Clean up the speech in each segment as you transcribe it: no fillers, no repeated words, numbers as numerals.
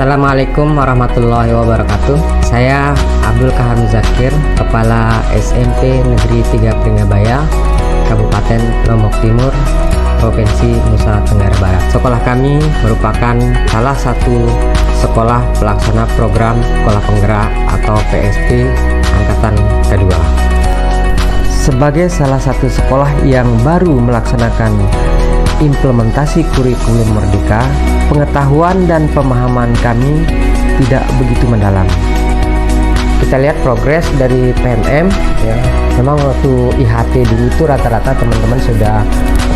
Assalamualaikum warahmatullahi wabarakatuh. Saya Abdul Kahar Muzakir, Kepala SMP Negeri 3 Pringabaya, Kabupaten Lombok Timur, Provinsi Nusa Tenggara Barat. Sekolah kami merupakan salah satu sekolah pelaksana program Sekolah Penggerak atau PSP Angkatan kedua. Sebagai salah satu sekolah yang baru melaksanakan implementasi kurikulum Merdeka, pengetahuan dan pemahaman kami tidak begitu mendalam. Kita lihat progres dari PMM ya. Memang waktu IHT dulu itu rata-rata teman-teman sudah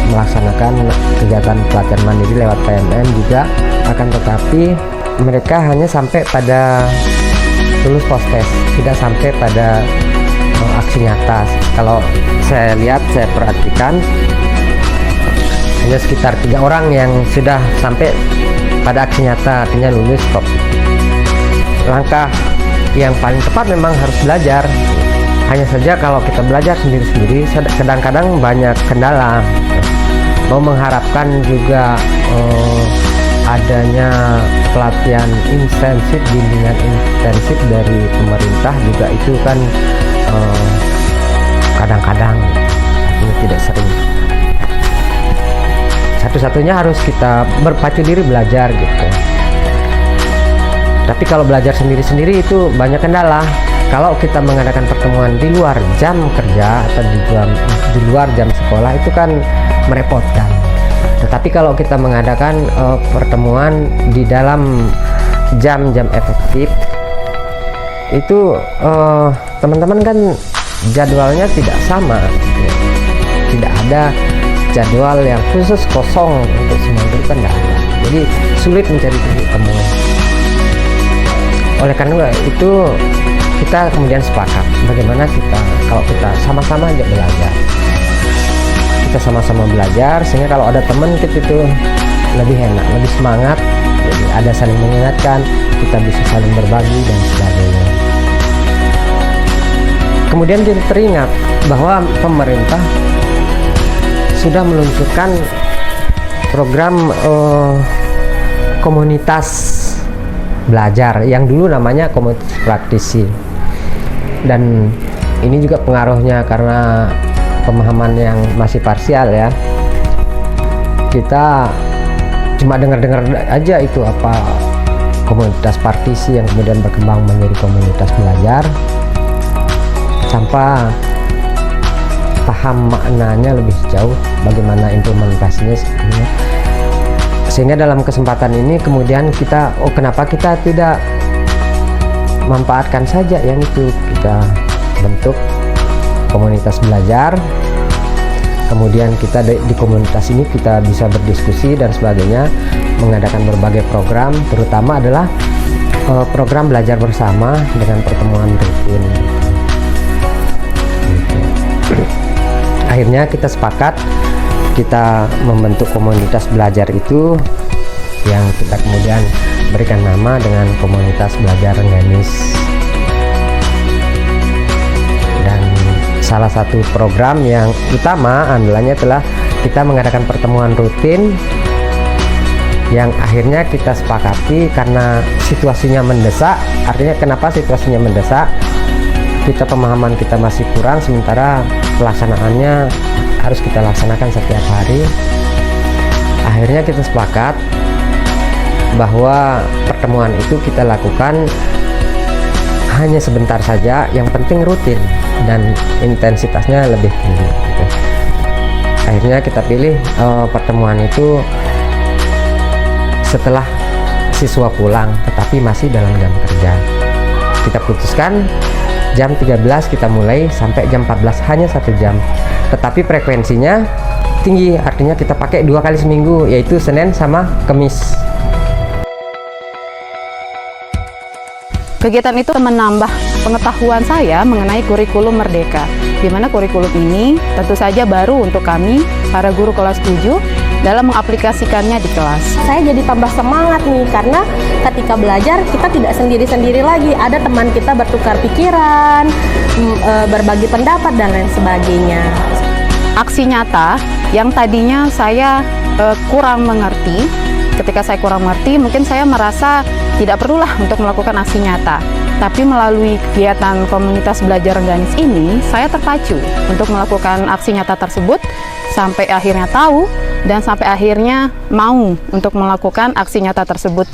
melaksanakan kegiatan pelatihan mandiri lewat PMM juga, akan tetapi mereka hanya sampai pada lulus post-test, tidak sampai pada aksi nyata. Kalau saya lihat, saya perhatikan hanya sekitar 3 orang yang sudah sampai pada aksi nyata, artinya lulus top. Langkah yang paling tepat memang harus belajar. Hanya saja kalau kita belajar sendiri-sendiri, kadang-kadang banyak kendala. Mau mengharapkan juga adanya pelatihan intensif, bimbingan intensif dari pemerintah juga itu kan kadang-kadang ini tidak sering. Satu-satunya harus kita berpacu diri belajar gitu. Tapi kalau belajar sendiri-sendiri itu banyak kendala. Kalau kita mengadakan pertemuan di luar jam kerja atau di luar jam sekolah itu kan merepotkan. Tetapi kalau kita mengadakan pertemuan di dalam jam-jam efektif, itu teman-teman kan jadwalnya tidak sama, tidak ada jadwal yang khusus kosong untuk semua itu kan tidak ada. Jadi sulit mencari titik temu. Oleh karena itu kita kemudian sepakat bagaimana kalau kita sama-sama aja belajar. Kita sama-sama belajar sehingga kalau ada teman kita itu lebih enak, lebih semangat. Jadi ada saling mengingatkan, kita bisa saling berbagi dan sebagainya. Kemudian kita teringat bahwa pemerintah sudah meluncurkan program komunitas belajar yang dulu namanya komunitas praktisi, dan ini juga pengaruhnya karena pemahaman yang masih parsial ya. Kita cuma dengar-dengar aja itu apa komunitas praktisi yang kemudian berkembang menjadi komunitas belajar tanpa paham maknanya lebih jauh, bagaimana implementasinya sebenarnya. Sehingga dalam kesempatan ini kemudian kita, kenapa kita tidak manfaatkan saja yang itu, kita bentuk komunitas belajar, kemudian kita di komunitas ini kita bisa berdiskusi dan sebagainya, mengadakan berbagai program, terutama adalah program belajar bersama dengan pertemuan rutin. Akhirnya kita sepakat, kita membentuk komunitas belajar itu yang kita kemudian berikan nama dengan komunitas belajar Rengganis. Dan salah satu program yang utama andalannya adalah kita mengadakan pertemuan rutin yang akhirnya kita sepakati karena situasinya mendesak. Artinya kenapa situasinya mendesak? Kita pemahaman kita masih kurang, sementara pelaksanaannya harus kita laksanakan setiap hari. Akhirnya kita sepakat bahwa pertemuan itu kita lakukan hanya sebentar saja, yang penting rutin dan intensitasnya lebih tinggi gitu. Akhirnya kita pilih pertemuan itu setelah siswa pulang tetapi masih dalam jam kerja. Kita putuskan jam 13 kita mulai sampai jam 14, hanya 1 jam, tetapi frekuensinya tinggi, artinya kita pakai 2 kali seminggu, yaitu Senin sama Kamis. Kegiatan itu menambah pengetahuan saya mengenai kurikulum Merdeka, di mana kurikulum ini tentu saja baru untuk kami para guru kelas 7 dalam mengaplikasikannya di kelas. Saya jadi tambah semangat nih, karena ketika belajar kita tidak sendiri-sendiri lagi, ada teman kita bertukar pikiran, berbagi pendapat dan lain sebagainya. Aksi nyata yang tadinya saya kurang mengerti, ketika saya kurang mengerti, mungkin saya merasa tidak perlulah untuk melakukan aksi nyata. Tapi melalui kegiatan komunitas belajar Rengganis ini, saya terpacu untuk melakukan aksi nyata tersebut sampai akhirnya tahu dan sampai akhirnya mau untuk melakukan aksi nyata tersebut.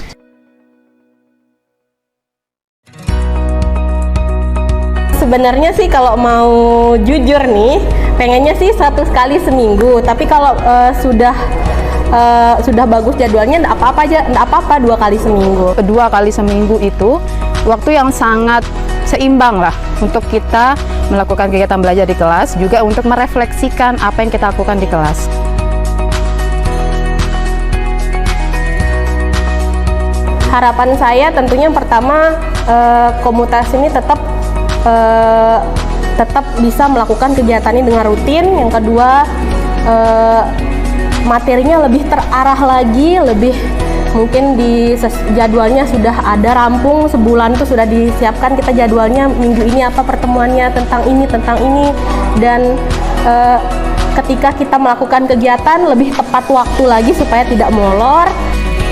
Sebenarnya sih kalau mau jujur nih, pengennya sih 1 kali seminggu. Tapi kalau sudah bagus jadwalnya, nggak apa-apa 2 kali seminggu. 2 kali seminggu itu waktu yang sangat seimbang lah untuk kita melakukan kegiatan belajar di kelas, juga untuk merefleksikan apa yang kita lakukan di kelas. Harapan saya tentunya yang pertama, komunitas ini tetap bisa melakukan kegiatan ini dengan rutin. Yang kedua, materinya lebih terarah lagi, lebih mungkin di jadwalnya sudah ada rampung, sebulan itu sudah disiapkan kita jadwalnya, minggu ini apa pertemuannya, tentang ini, dan ketika kita melakukan kegiatan lebih tepat waktu lagi supaya tidak molor.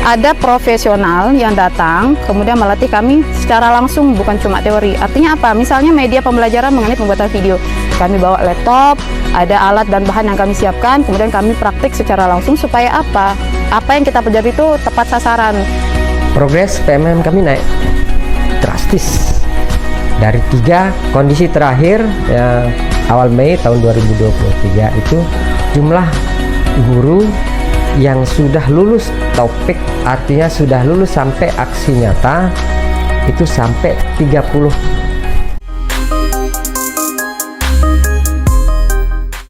Ada profesional yang datang kemudian melatih kami secara langsung, bukan cuma teori. Artinya apa? Misalnya media pembelajaran mengenai pembuatan video, kami bawa laptop, ada alat dan bahan yang kami siapkan, kemudian kami praktik secara langsung supaya apa yang kita pelajari itu tepat sasaran. Progres PMM kami naik drastis dari 3 kondisi terakhir ya, awal Mei tahun 2023 itu jumlah guru yang sudah lulus topik, artinya sudah lulus sampai aksi nyata, itu sampai 30